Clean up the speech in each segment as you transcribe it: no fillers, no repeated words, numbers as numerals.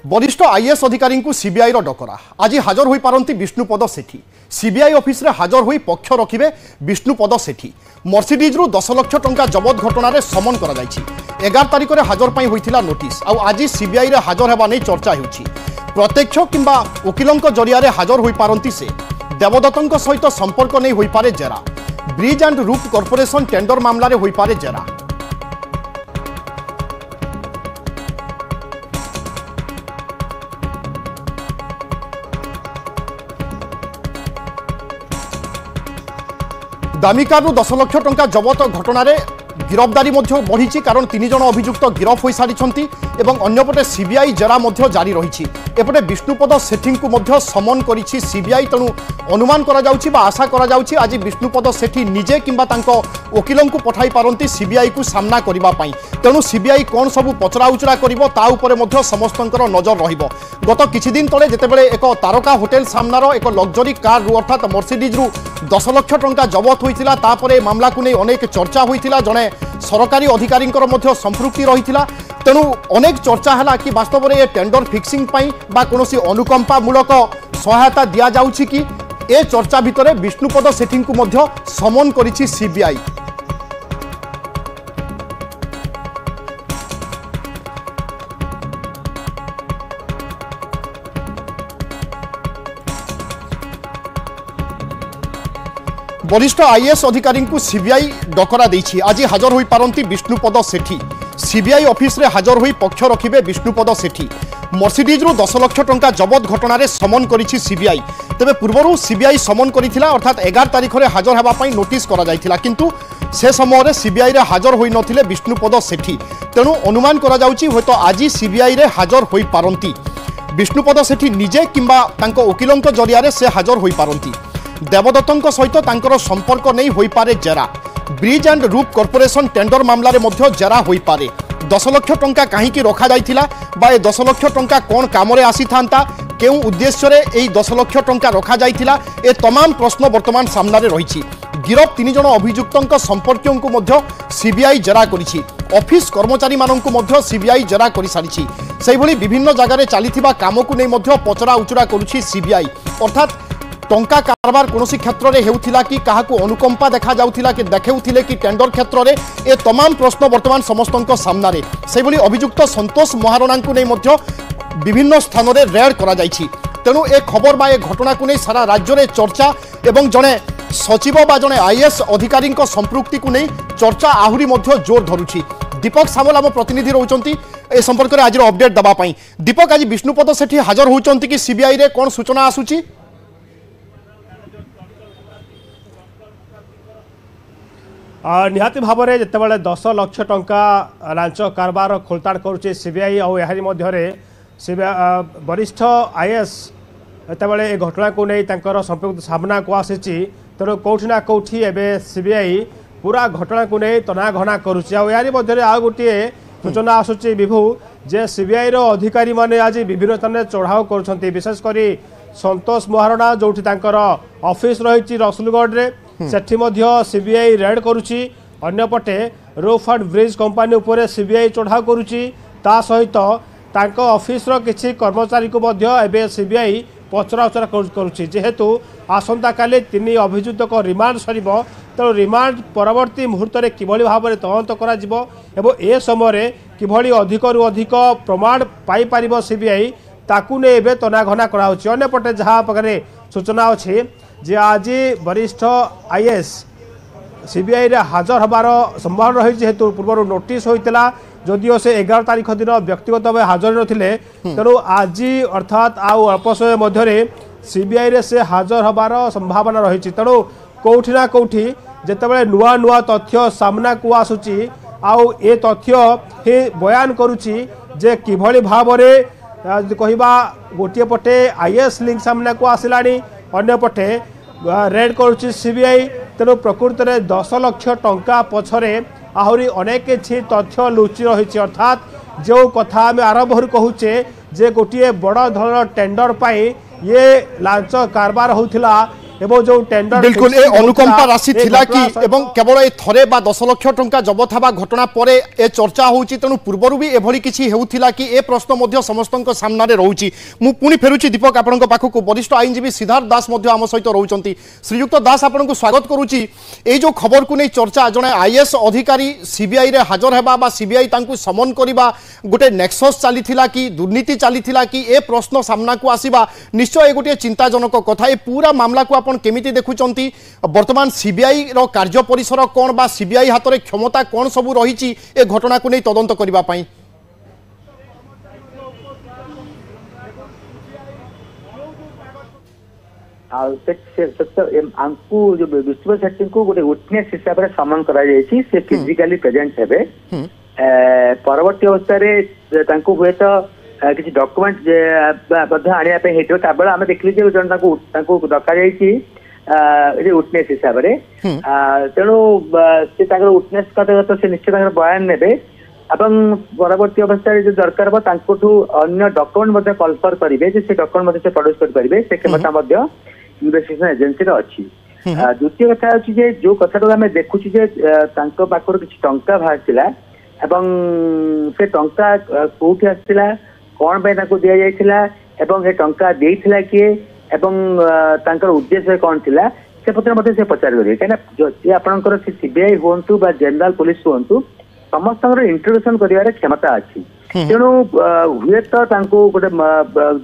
वरिष्ठ आईएएस अधिकारी को सीबीआई डकरा आज हाजर हो पारती विष्णुपद सेठी सीबीआई ऑफिस रे हाजर हो पक्ष रखिबे विष्णुपद सेठी मर्सिडीज रु 10 लाख टंका जबत घटना रे समन करा जायछि 11 तारिख रे हाजर पई होइथिला नोटिस आ आज सीबीआई रे हाजर हेबा नै चर्चा हेउछि प्रत्यक्ष किंबा वकिलंक जरिया रे हाजर होई पारंती से देवदत्तंक सहित संपर्क नै होई पारे जेरा bridge and roof corporation tender मामला रे होई पारे जेरा दामिकार 10 लाख टंका जबत घटना रे गिरफ्तारी बढ़ी कारण 3 जन अभियुक्त गिरफ हो सारी एवं अन्यपटे सीबीआई जेरा जारी रही एपटे विष्णुपद सेठी को समन करिछि सीबीआई तेणु अनुमान करा जाउछि बा आशा करा जाउछि आज विष्णुपद सेठी निजे किंबा तांको वकिलों को पठाई पारंती सीबीआई को सामना करिबा पई तेणु सीबीआई कौन सब पचरा उचरा करिवो ता उपरे मध्य समस्तंकर नजर रहिबो गत किछि दिन तले जेतेबेले एक तारका होटेल सामनार एक लग्जरी कार रु अर्थात मर्सिडीज रु 10 लाख टंका जबत होइतिला तापरे मामला को नै अनेक चर्चा होइतिला जने सरकारी अधिकारी संपृक्ति रही तेणु अनेक चर्चा है कि वास्तव में ये टेंडर फिक्सिंग बा कोनोसी अनुकंपामूलक सहायता दिया जाउछि कि ए चर्चा भितर विष्णुपद सेठी को समन करिछि सीबीआई। वरिष्ठ आईएएस अधिकारी को सीबीआई डकरा देछि आज हाजर होई पारंती विष्णुपद सेठी सीबीआई ऑफिस रे हाजर होई पक्ष रखिबे विष्णुपद सेठी मर्सिडीज रु 10 लाख टंका जबत घटना रे समन करिछि सीबीआई तेबे पूर्वरु सीबीआई समन करिथिला अर्थात 11 तारिख रे हाजर हेबा पई नोटिस करा जायथिला किंतु से समय रे सीबीआई रे हाजर होई नथिले विष्णुपद सेठी तेणु अनुमान करा जाउछि होतो आज सीबीआई रे हाजर होई पारंती विष्णुपद सेठी निजे किंबा तांको वकिलंक जरिया रे से हाजर होई पारंती देवदत्तंक सहित तांकर संपर्क नहीं होई पारे जेरा bridge and roof corporation tender मामला रे मध्य जेरा होई पारे 10 लाख टंका कहीं रखा जाइथिला बा ए 10 लाख टंका कौन काम रे आसी थांता केउ उद्देश्य रे एई 10 लाख टंका रखा जाइथिला ए तमाम प्रश्न वर्तमान सामना रे रहिछि गिरफ 3 जन अभियुक्तंक संपर्कियों को मध्य सीबीआई जेरा करिछि ऑफिस कर्मचारी माननकु मध्य सीबीआई जेरा करि सारिछि सेहि भली विभिन्न जगह रे चलीथिबा काम को नै मध्य पचरा उचरा करूछि सीबीआई अर्थात टंका कारबार कोनोसी क्षेत्र में हेउथिला कि काहाकू अनुकंपा देखा जाउथिला कि देखेउथिले कि टेंडर क्षेत्र में ए तमाम प्रश्न वर्तमान समस्तंक सामने से भली अभियुक्त संतोष महाराणा को नहीं मध्य विभिन्न स्थान में रेड करा जाइछि तेणु ए खबर बा ए घटना को नहीं सारा राज्य में चर्चा एवं जड़े सचिव बा जड़े आईएएस अधिकारी संपृक्ति को नहीं चर्चा आहुरी मध्य जोर धरुछि दीपक सामल आम प्रतिनिधि रहउचंती ए संपर्क में आज अपडेट दबा पई दीपक आज विष्णुपद सेठी हाजर होउचंती कि सीबीआई रे कोन सूचना आसुछि निहाती भाव में जितेबाला 10 लाख टंका लांच कारबार खोलताड़ करुचे सीबीआई और यारी मध्य सीबीआई वरिष्ठ आईएएस जितेबाला ए घटना को नहीं तांकर संपर्क सामना को आसी तेणु कौटिना कौटि एवं सीबीआई पूरा घटना को नहीं तनाघना करुचे यारी मध्य आउ गोटे सूचना आसूची विभू जे सीबीआई रो अधिकारी माने आज विभिन्न स्थान चढ़ाऊ कर विशेषकर संतोष महाराणा जो ऑफिस रही रसुलगढ़ रे सेठी मध्य सीबीआई रेड करुची अन्यपटे रूफ एंड ब्रिज कंपनी उपरे सीबीआई चढ़ाऊ करुची ता सहित तांको ऑफिस रो किछि कर्मचारी को मध्य एबे सीबीआई पचरा उचरा करुची जेहेतु आसंता काले 3 अभियुक्त को रिमांड सरीबो तेणु रिमांड परवर्ती मुहूर्त में किभली भाव में तदंत करा जिवो एवं ए समय किभली अधिक रु अधिक प्रमाण पाई पारिबो सीबीआई ताकू ने एबे तनाघना करा होची अन्यपटे जहाँ पाखरे सूचना अच्छी जे आज वरिष्ठ आईएएस सीबीआई रे हाजर हबार संभावना रही जेहेतु पूर्व नोटिस होइतिला जदिओ से 11 तारिख दिन व्यक्तिगत भाव हाजर नथिले तेणु आज अर्थात आउ अल्प समय मध्य सीबीआई रे से हाजर हबार संभावना रही तेणु कौटि ना कौटि जेतेबेले नुआ नुआ तथ्य सामना को आसुची आउ ए तथ्य ही बयान करुची जे किभली भाव में कहवा गोटे पटे आईएएस लिंक सामना को आसिलानी अन्यपटे रेड करुची सीबीआई तेणु प्रकृत में 10 लाख टंका पछरे आहुरी अनेक किछि तथ्य लुचि रही अर्थात जो कथा आम आरंभ कहूचे जे गोटे बड़ धरण टेंडर पाई ये लांच कारबार होउथिला एवं जो टेंडर बिल्कुल ए अनुकंपा राशि थिला कि एवं केवल ए थरे बा 10 लाख टंका जबत हवा घटना परे ए चर्चा होउची तेनु पूर्वरु भी एभली किछि हेउथिला कि ए प्रश्न मध्य समस्तक सामने रहउची मु पुनी फेरुची दीपक आपनक पाखकु वरिष्ठ आईनजीवी सिद्धार्थ दास मध्य आम सहित रहउचंती श्रीयुक्त दास आपनक स्वागत करूची ए जो खबर को नै चर्चा जने आईएएस अधिकारी सीबीआई रे हाजर हेबा बा सीबीआई तांकु समन करबा गोटे नेक्सस चलीथिला कि दुर्नीति चलीथिला कि ए प्रश्न सामना को आसीबा निश्चय ए गोटे चिंताजनक कथा ए पूरा मामला को आपण केमिति देखुचंती वर्तमान सीबीआई रो कार्य परिसर कोन बा सीबीआई हाथ रे क्षमता कोन सबु रहिची ए घटना को नै तदंत करबा पई आंकु जो विष्णु शेट्टी को गोटे विटनेस हिसाब से समन करा जायछि से फिजिकली प्रेजेंट हेबे परवर्ती अवस्था रे तांकु हुए तो किसी डॉक्यूमेंट बद्ध आनिया पे हेतो ताबळ आमे देखली जे जन तांकु डका जायछि ए विटनेस हिसाब रे तेणु से ताकर विटनेस कते तो से निश्चित ताकर बयान नेबे एवं परवर्ती अवस्था जो दरकार बा तांकुठु अन्य डॉक्यूमेंट मध्ये कल्फर करिवे जे से डॉक्यूमेंट मध्ये से प्रोड्यूस कर परिबे से क्षमता मध्ये इन्वेस्टिगेशन एजेंसी रो अछि द्वितीय कथा अछि जे जो कथाटा आमे देखुछि जे तांको पाखर किछि टंका भासिला एवं से टंका कोठी आसिला कोन पे ताको दिया जायतिला एवं ए टंका देइथिला किए एवं तांकर उद्देश्य कोन थिला से पत्र मध्ये से पचार करिवे केना जे आपनकर सीबीआई होंतु बा जनरल पुलिस होंतु समस्त इंट्रोडक्शन कर क्षमता अच्छी तेणु हुए तो गोटे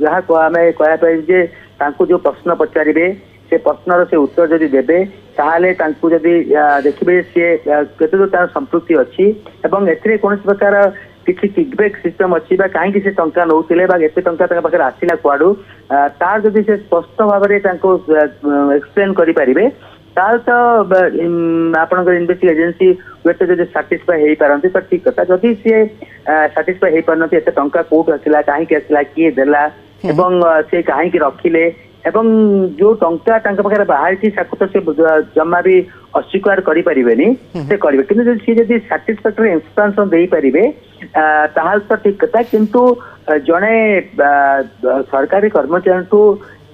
जहाँ कह जो प्रश्न पचारे से प्रश्नर से उत्तर जदि देवे ताहले जदि देखिए सी केते तार संपृक्ति अच्छी एवं एथिरे कौन प्रकार किसी किकबैक सिस्टम अच्छी कहीं से टंका नौले एत टंका आसला कुआड़ू तार जदि से स्पष्ट भाव में एक्सप्लेन करें ताल तो आपनकर इन्वेस्टिगेशन एजेंसी वेट जदि सैटिस्फाई हो पारती तो ठीक कथा जदि सी सैटिस्फाई हो पारती एत टंका कौट आसला कहीं आसला किए देला एवं से कहीं रखिले एवं जो टंका पाखे बाहर तो से जमा भी अस्वीकार करें से करेंगे कि सी जब साटिस्फैक्टरी एक्सप्लेनेशन दे पारे ताल तो ठीक कथा किंतु जड़े सरकारी कर्मचारी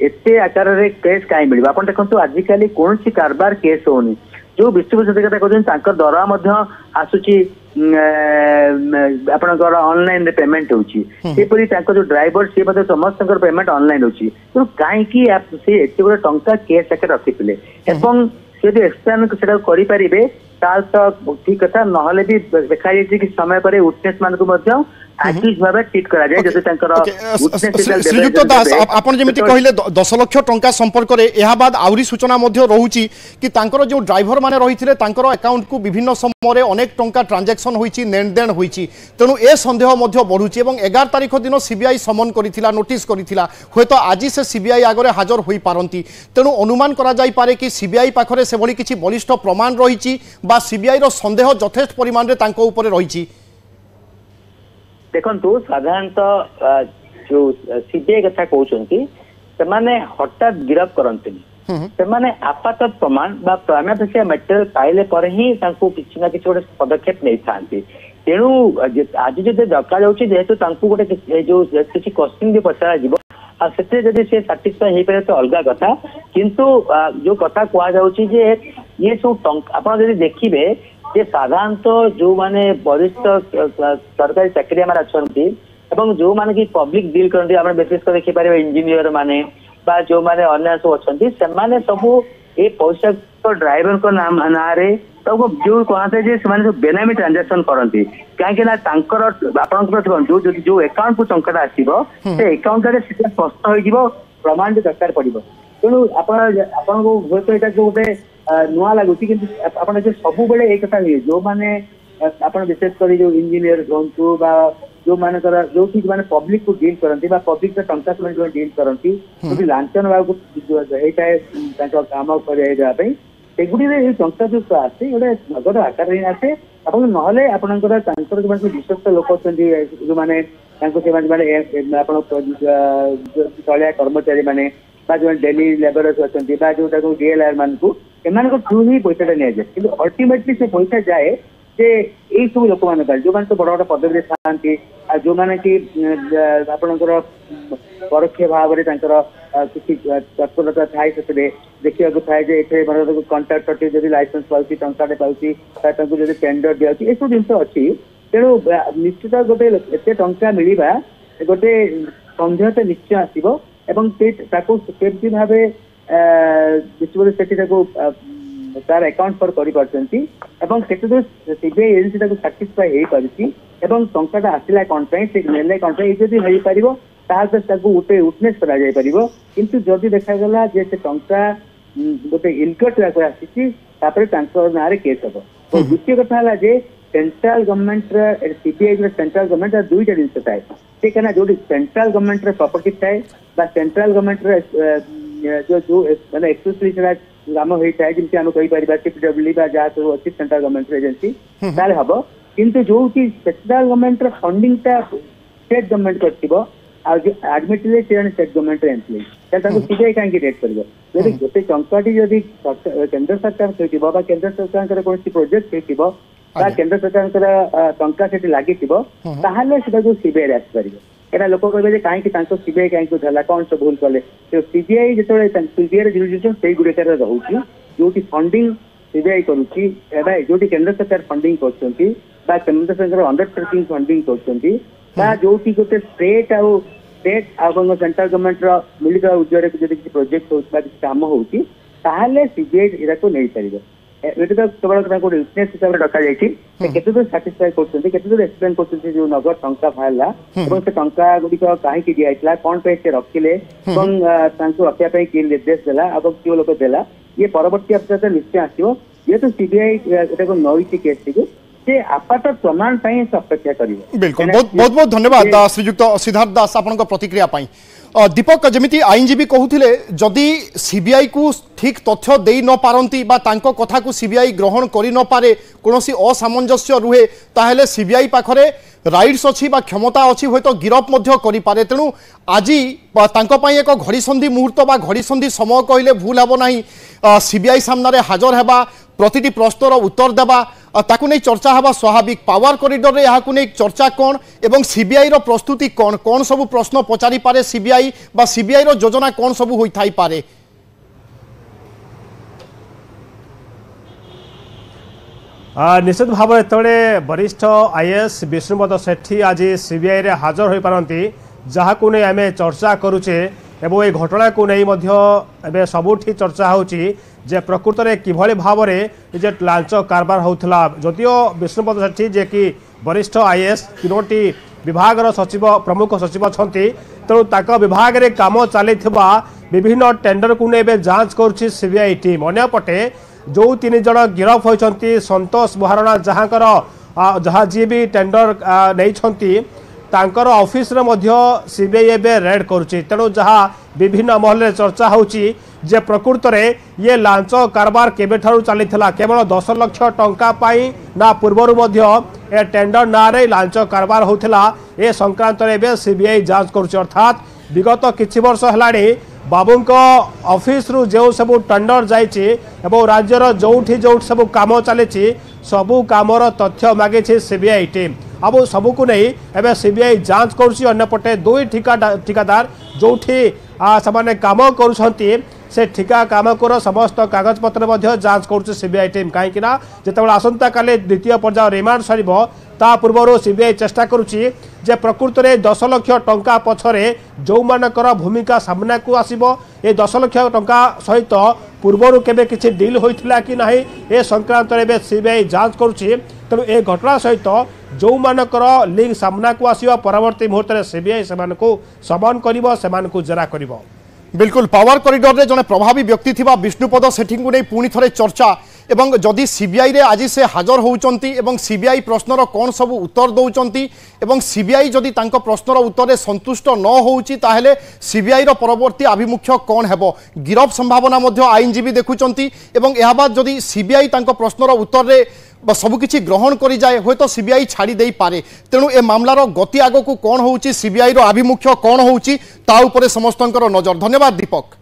एते आकार रे केस कहीं मिल आप देखो आजिकल कौन सी कारबार केस होनी जो विष्णु कथा कहते दरवा आसूची आपनकर ऑनलाइन पेमेंट होची सेपरी जो ड्राइवर सी समस्त पेमेंट ऑनलाइन होची तो कहीं से एते गोटे टंका केस आके रखिथिले एवं से जो एक्सप्लेन सेटा करि परिबे ताल तो ठीक कथा नहले भी देखा जायछि कि समय पर विटनेस मान को श्रीयुक्त दास आपन जेमिति कहिले 10 लाख टंका संपर्क रे एहा बाद आउरी सूचना मध्ये रहउची कि तांकर जो ड्राइवर माने रहिथिले तांकर अकाउंट को विभिन्न समय रे अनेक टंका ट्रांजैक्शन होईची लेनदेन होईची तेनु ए संदेह मध्ये बढ़ुची एवं 11 तारिख दिन सीबीआई समन करिथिला नोटिस करिथिला होयतो आज से सीबीआई आगरे हाजर होई पारंती तेनु अनुमान करा जाई पारे कि सीबीआई पाखरे से भली किछि बलिष्ठ प्रमाण रहिची बा सीबीआई रो संदेह यथेष्ट परिमाण रे तांको ऊपर रहिची देखो साधारणतः जो सीबीआई कथा कहते से हठात गिरफ करते से आपात प्रमाण प्राइमा फेसिया मटेरियल पाइले पर ही किसी ना किसी गोटे पदक्षेप नहीं था तेणु आज जो दरकार जाऊँगी जेहेतु गोटे जो किसी क्वेश्चन भी पचरा से जब सी साटिस्फाई हो पारे तो अलग कथा किंतु जो कथा कहुच्छी ये सब आप देखिए जे साधारणतः जो माने वरिष्ठ सरकारी चाकरिया माने अछंती एवं जो माने की पब्लिक डील करंती आपण विशेष कर देखि पारे इंजीनियर माने बा जो माने अन्य सब अछंती से माने सब ए पैसा तो ड्राइवर को नाम ना रे तो जो कहते जे से माने जो बेनामी ट्रांजैक्शन करंती काहे ना तांकर आपण को जो अकाउंट को टंका आसीबो से अकाउंट रे सीधा स्पष्ट होई जिवो प्रमाण दरकार पड़िबो तेणु आपण को होय तो एटा जो गोटे नुआ लगुच कि सब बेले एक कथा हुए जो मैंने आप विशेष कर जो इंजीनियर हूँ जो मान जो मैंने पब्लिक को डील करती पब्लिक टंका से डील करती जो लांछन होता काम करवाई सेगुड़ी टंका जो आसे गोटे नगद आकार ही आसे आप ना आपंकर जो विश्वस्त लोक अच्छा जो मैंने तलिया कर्मचारी मैंने जो डेली लेबरर्स अच्छा जो डीएलआर मान को थ्रू ही पैसा नि अल्टीमेटली से पैसा जाए ଯେ ଏଇ ସବୁ ଲୋକମାନେ ଯୋଉମାନେ ତ ବଡ ବଡ ପଦବୀରେ ଥାଆନ୍ତି ଆଉ ଯୋଉମାନେ କି ଆପଣଙ୍କର ପରୋକ୍ଷ ଭାବରେ ତାଙ୍କର କିଛି ତତ୍ପରତା ଥାଏ ସେଥିରେ ଦେଖିବାକୁ ଥାଏ ଯେ ଏଥିରେ କଣ୍ଟ୍ରାକ୍ଟରଟି ଯଦି ଲାଇସେନ୍ସ ପାଉଛି ଟଙ୍କାଟେ ପାଉଛି ତାଙ୍କୁ ଯଦି ଟେଣ୍ଡର ଦିଆଯାଉଛି ଏସବୁ ଜିନିଷ ଅଛି। ତେଣୁ ନିଶ୍ଚିତ ଗୋଟେ ଏତେ ଟଙ୍କା ମିଳିବା ଗୋଟେ ସନ୍ଦେହତା ନିଶ୍ଚୟ ଆସିବ ଏବଂ ତାକୁ କେମିତି ଭାବେ ବିଶ୍ୱରେ ସେଠି ତାକୁ ତାର ଆକାଉଣ୍ଟ ଫର କରିପାରୁଛନ୍ତି ଏବଂ କେତେ ଦୂର ସିବିଆଇ ଏଜେନ୍ସି ତାକୁ ସାଟିସ୍ଫାଏ ହେଇପାରୁଛି ଏବଂ ଟଙ୍କାଟା ଆସିଲା କ'ଣ ପାଇଁ ସେ ନେଲେ କ'ଣ ପାଇଁ ଯଦି ହେଇପାରିବ ତାହେଲେ ତାକୁ ଗୋଟେ ୱିଟନେସ୍ କରାଯାଇପାରିବ। କିନ୍ତୁ ଯଦି ଦେଖାଗଲା ଯେ ସେ ଟଙ୍କା ଗୋଟେ ଇଲଗଟ୍ ଆସିଛି ତାପରେ ତାଙ୍କ ନାଁରେ କେସ୍ ହବ। ଦ୍ୱିତୀୟ କଥା ହେଲା ଯେ ସେଣ୍ଟ୍ରାଲ ଗଭର୍ଣ୍ଣମେଣ୍ଟର ସିବିଆଇ ସେଣ୍ଟ୍ରାଲ ଗଭର୍ଣ୍ଣମେଣ୍ଟ ଦୁଇଟା ଜିନିଷ ଥାଏ। ସେ କାହିଁକିନା ଯୋଉଠି ସେଣ୍ଟ୍ରାଲ ଗଭର୍ଣ୍ଣମେଣ୍ଟର ପ୍ରପର୍ଟି ଥାଏ ବା ସେଣ୍ଟ୍ରାଲ ଗଭର୍ଣ୍ଣମେଣ୍ଟର ଯୋଉ ମାନେ ଏକ୍ସକ୍ଲୁସିଭ ସେଟା କାମ ହେଇଥାଏ ଯେମିତି ଆମେ କହିପାରିବା CPWD ବା ଯାହା ସବୁ ଅଛି ସେଣ୍ଟ୍ରାଲ ଗଭର୍ଣ୍ଣମେଣ୍ଟର ଏଜେନ୍ସି ତାହେଲେ ହବ। କିନ୍ତୁ ଯୋଉଠି ସେଣ୍ଟ୍ରାଲ ଗଭର୍ଣ୍ଣମେଣ୍ଟର ଫଣ୍ଡିଂଟା ଷ୍ଟେଟ୍ ଗଭର୍ଣ୍ଣମେଣ୍ଟ କରିଥିବ ଆଉ ଆଡମିଟଲି ସେ ଜଣେ ଷ୍ଟେଟ୍ ଗଭର୍ଣ୍ଣମେଣ୍ଟର ଏମ୍ପ୍ଲୟି ତାହେଲେ ତାଙ୍କୁ ସିବିଆଇ କାହିଁକି ରେଟ୍ କରିବ? ଯଦି ଗୋଟେ ଟଙ୍କାଟି ଯଦି କେନ୍ଦ୍ର ସରକାର ହେଇଥିବ ବା କେନ୍ଦ୍ର ସରକାରଙ୍କର କୌଣସି ପ୍ରୋଜେକ୍ଟ ହେଇଥିବ ବା କେନ୍ଦ୍ର ସରକାରଙ୍କର ଟଙ୍କା ସେଠି ଲାଗିଥିବ ତାହେଲେ ସେଟାକୁ ସିବିଆଇ ଆସିପାରିବ। ଏଇଟା ଲୋକ କହିବେ ଯେ କାହିଁକି ତାଙ୍କ ସିବିଆଇ କାହିଁକି ହେଲା କ'ଣ ସବୁ ଭୁଲ କଲେ? ସିବିଆଇ ଯେତେବେଳେ ସିବିଆଇର ଜୁରିଡିକ୍ସନ ସେଇଗୁଡ଼ିକରେ ରହୁଛି ଯୋଉଠି ଫଣ୍ଡିଂ ସିବିଆଇ କରୁଛି ଏବେ ଯୋଉଠି କେନ୍ଦ୍ର ସରକାର ଫଣ୍ଡିଂ କରୁଛନ୍ତି ବା କେନ୍ଦ୍ର ସରକାର ଅଣ୍ଡରଟେକିଂ ଫଣ୍ଡିଂ କରୁଛନ୍ତି ବା ଯୋଉଠି ଗୋଟେ ଷ୍ଟେଟ୍ ଆଉ ସେଣ୍ଟ୍ରାଲ ଗଭର୍ଣ୍ଣମେଣ୍ଟର ମିଳିତ ଉଦ୍ୟୋଗରେ ଯଦି କିଛି ପ୍ରୋଜେକ୍ଟ ହଉଛି ବା କିଛି କାମ ହଉଛି ତାହେଲେ ସିବିଆଇ ଏଟାକୁ ନେଇପାରିବ। ଏଠି ତ କେବଳ ତାଙ୍କୁ ଗୋଟେ ୱିଟନେସ୍ ହିସାବରେ ଡକାଯାଇଛି କେତେ ଦୂର ସାଟିସ୍ଫାଏ କରୁଛନ୍ତି କେତେ ଦୂର ଏକ୍ସପ୍ଲେନ୍ କରୁଛନ୍ତି ଯୋଉ ନଗଦ ଟଙ୍କା ବାହାରିଲା ଏବଂ ସେ ଟଙ୍କା ଗୁଡ଼ିକ କାହିଁକି ଦିଆଯାଇଥିଲା କ'ଣ ପାଇଁ ସେ ରଖିଲେ ଏବଂ ତାଙ୍କୁ ରଖିବା ପାଇଁ କିଏ ନିର୍ଦ୍ଦେଶ ଦେଲା ଏବଂ କେଉଁ ଲୋକ ଦେଲା ଇଏ ପରବର୍ତ୍ତୀ ଅବସ୍ଥାରେ ନିଶ୍ଚୟ ଆସିବ। ଯେହେତୁ ସିବିଆଇ ଏଟାକୁ ନଇଛି କେସ୍ଟିକୁ से आपात प्रमाण अपेक्षा करिवे। बिल्कुल बहुत बहुत धन्यवाद श्रीयुक्त सिद्धार्थ दास आपन प्रतिक्रिया पाई। दीपक जमिति आईनजीवी कहूथिले जदि सीबीआई को ठीक तथ्य दे न पारंती बा तांको कथा को सीबीआई ग्रहण करि न पारे कोनोसी असामंजस्य रुहे ताहेले सीबीआई पाखरे राइट्स अच्छी बा क्षमता अच्छी हूँ तो गिरफ करि पारे। तेणु आज तांको पई एक घड़ीसंधि मुहूर्त बा घड़ीसंधि समय कहले भूल हेबो नाही। सीबीआई सामने हाजर हेबा प्रतिटी प्रश्नर उत्तर देबा ताकू नहीं चर्चा हवा स्वाभाविक। पावर कॉरिडोर रे याकू नहीं चर्चा कौन एवं सीबीआई रो प्रस्तुति कौन कौन सब प्रश्न पचारि पारे सीबीआई बा सीबीआई रो योजना कौन सब होई थाई पारे। निश्चित भाव एतबे वरिष्ठ आईएएस विष्णुपद सेठी आज सीबीआई रे हाजर हो पारती जहाँ को नहीं आम चर्चा करुचे एवं ये घटना को नहीं मध्य सबुठी चर्चा होची जे प्रकृत में किभली भाव में जे लांच कारबार होता जदियो विष्णुपद सेठी जे कि वरिष्ठ आईएएस तीनोटी विभाग सचिव प्रमुख सचिव अच्छा तेणु ताक विभाग में काम चली विभिन्न टेंडर को नहीं जांच करुच्ची सीबीआई टीम। अन्यपटे जो तीन जन गिरफ होती संतोष महारणा जहाँ जी भी टेंडर नहीं तांकर ऑफिस रे मध्य सीबीआई एबे रेड करुच्ची। तेणु जहाँ विभिन्न महल चर्चा होची जे प्रकृत में ये लांच कारबार केबेठारु चलीथिला केवल 10 लाख टंका पाई ना पूर्वरु मध्य ए टेंडर ना रे लांच कारबार होथिला ए संक्रांत रे एबे सीबीआई जांच करुच्ची। अर्थात विगत किछि वर्ष हेलाणी बाबूंक ऑफिस रु जो सब टेंडर जाइछि एवं राज्यर जोठी जोठी सब काम चली सबू कामर तथ्य मागिछि सीबीआई टीम। अब सबको नहीं एवं सीबीआई जांच करुच्ची। अन्यपटे दुई ठिकादार जोठी से काम करुछंती से ठिका काम कर समस्त कागज पत्र जांच करुच्ची सीबीआई टीम। कहीं जिते आसंता काले द्वितीय पर्याय रिमांड सर ता पूर्व सीबीआई चेष्टा करुच्ची जे प्रकृत में 10 लाख टंका पछरे जो मानकर भूमिका सामना को आसीबो ए 10 लाख टंका सहित पूर्वर केबे किछि डील होइथिला कि नाही ए संक्रांत रे सीबीआई जांच करुच्ची। तेणु ए घटना सहित जो मानकर लिंक सामना को आसीबा परवर्ती मुहूर्त में सीबीआई सेमान को समन करिवो सेमान को जेरा करिवो। बिल्कुल पावर कॉरिडोर रे जने प्रभावी व्यक्ति थिबा विष्णुपद सेठी को नहीं पुणी थरे चर्चा एवं जदि सीबीआई रे आज से हाजर होउचंती एवं सीबीआई प्रश्नर कौन सब उत्तर दौचंती एवं सीबीआई जदि तांको प्रश्नर उत्तर रे संतुष्ट न होउची ताहेले सीबीआई रो परवर्ती आभिमुख्य कौन हेबो गिरफ संभावना मध्य आईनजीवी देखुचंती एवं एहा बाद जदि सीबीआई तांको प्रश्नर उत्तर रे सबकिछि ग्रहण करि जाए होय तो सीबीआई छाड़ी दे पारे। तेणु ए मामलार गति आगो को कौन होउची सीबीआई रो आभिमुख्य कौन होउची ता उपरे समस्तंकर नजर। धन्यवाद दीपक।